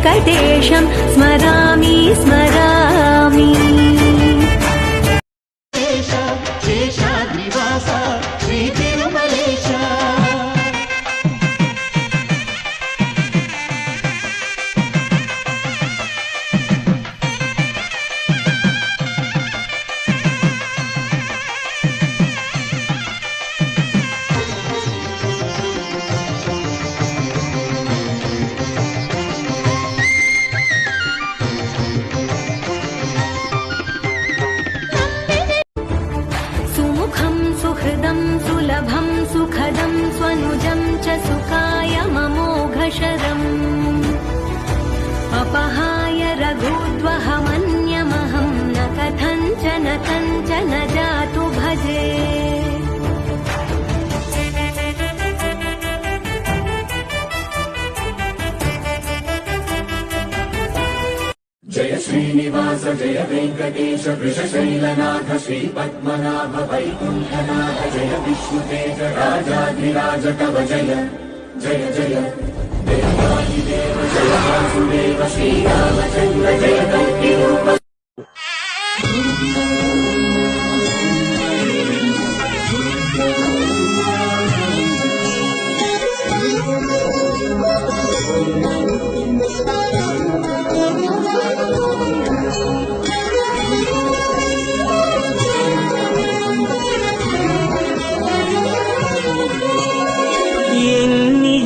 वेङ्कटेशं स्मरामि स्मरामि। सुलभं सुखदं स्वनुजं च सुखाय ममोघशरम् अपहाय रघुद्वहमन्यमहं न कथञ्चन जातु भजे। जय श्रीनिवास जय वेंकटेश वृषशैलनाथ श्रीपद्मनाभ वैकुण्ठनाथ जय विष्णुतेज राजाधिराज तव जय जय जय देवादिदेव जय वासुदेव श्रीरामचन्द्र जय कल्किरूप।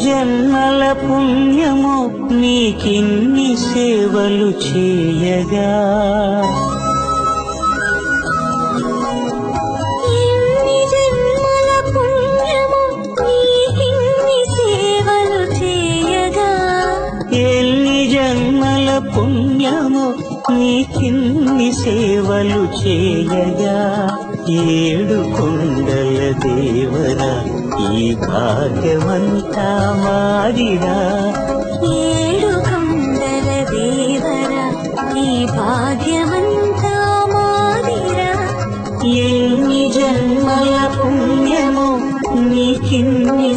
జన్మల పుణ్యము నీకిన్ని సేవలు చేయగా ఎన్ని జన్మల పుణ్యము నీకిన్ని సేవలు చేయగా ఎన్ని జన్మల పుణ్యము నీకిన్ని సేవలు చేయగా ఏడు కొండల దేవరా ఈ భాగ్యమంతా మారిరా ఏడు కొండల దేవరా ఈ భాగ్యమంతా మారిరా ఎన్ని జన్మల పుణ్యము నీకిన్ని